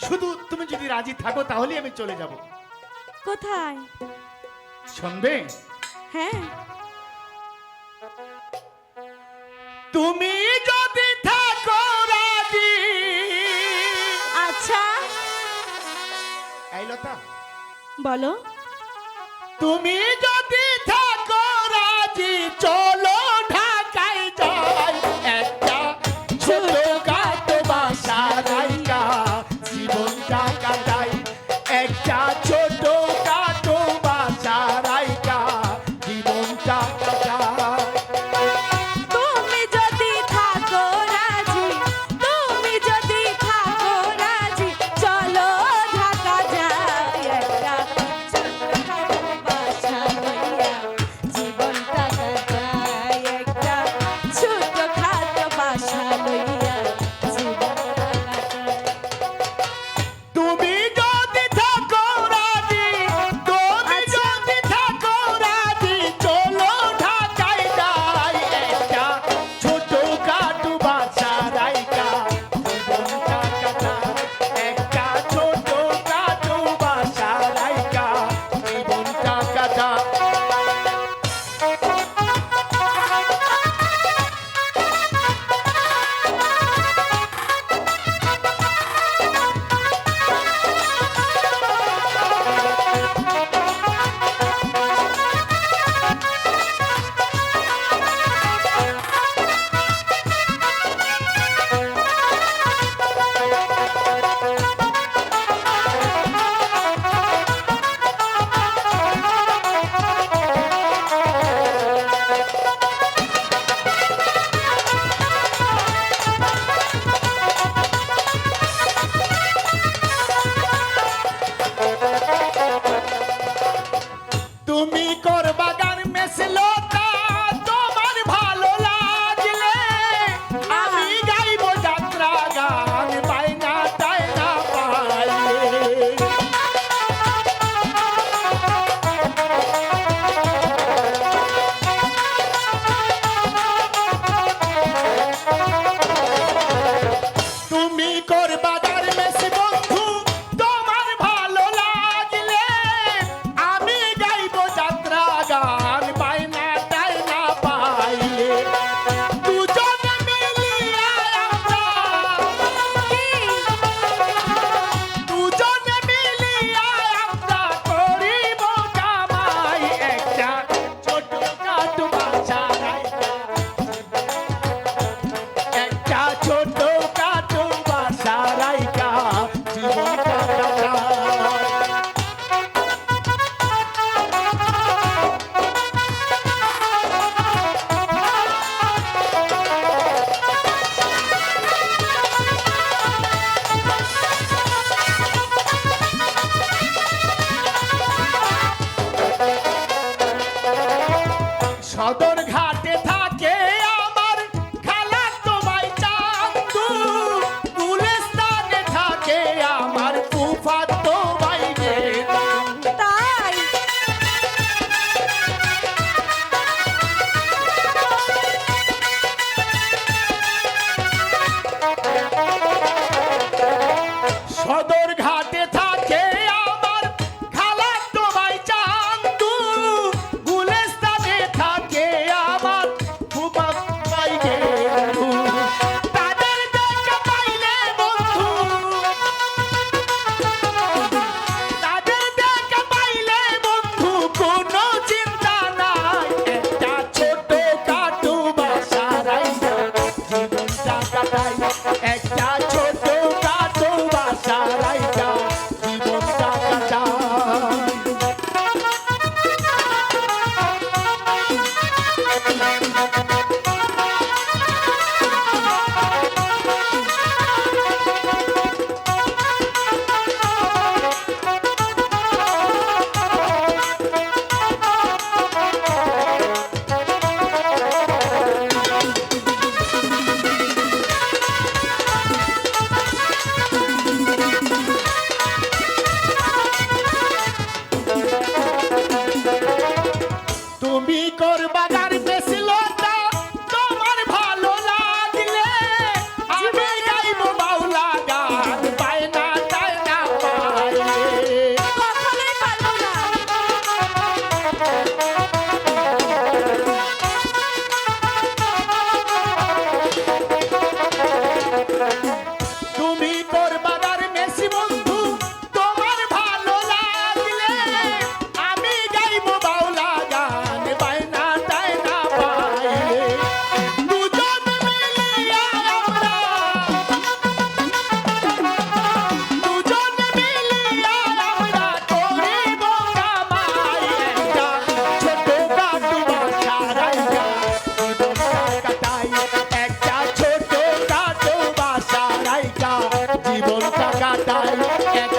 শুধু তুমি যদি রাজি থাকো তাহলেই আমি চলে যাব। কোথায়? শুনবে? হ্যাঁ। তুমি যদি থাকো রাজি। আচ্ছা এই লতা, বলো। তুমি যদি থাকো রাজি চলো ঢাকায় যাই, একটা ছোটখাটো বাসা রাইকা জীবনটা কাটাই, একটা ছোটখাটো বাসা রাইকা জীবনটা কাটাই। তুমি যদি থাকো রাজি, তুমি যদি থাকো রাজি, চলো ঢাকা যাই, একটা ছোটখাটো বাসা লইয়া জীবনটা কাটাই, একটা ছোটখাটো বাসা লইয়া জীবনটা কাটাই। তুমি যদি থাকো রাজি, তুমি আচ্ছা। যদি থাকো রাজি চলো ঢাকায় যাই, একটা ছোটখাটো বাসা রাইকা জীবনটা কাটাই, একটা ছোটখাটো বাসা রাইকা জীবনটা কাটাই। তুমি করবা গান মেসলতা, তোমার ভালো লাগলে আমি গাইবো যাত্রা গান বাইনা টাইনা পাইলে। তুমি করবা গান মেস বন্ধু, তোমার ভালো লাগলে আমি গাইবো যাত্রা গান বাইনা টাইনা পাইলে। দুজনে মিলিয়া আমরা, দুজনে মিলিয়া আমরা করিব কামাই, একটা ছোটখাটো বাসা রাইকা, একটা ছোটখাটো বাসা রাইকা জীবনটা কাটাই। সদর ঘাটে থাকে আমার খালাতো ভাই চান্দু, গুলিস্তানে থাকে আমার ফুফাতো ভাই গেন্দু। তাই সদর ঘাটে থাকে আমার খালাতো ভাই চান্দু, গুলিস্তানে থাকে আমার ফুফাতো ভাই গেন্দু। তাদের দেখা পাইলে বন্ধু, তাদের দেখা পাইলে বন্ধু কোনো চিন্তা নাই, একটা ছোটখাটো বাসা রাইকা জীবনটা কাটাই, একটা ছোটখাটো বাসা রাইকা যাই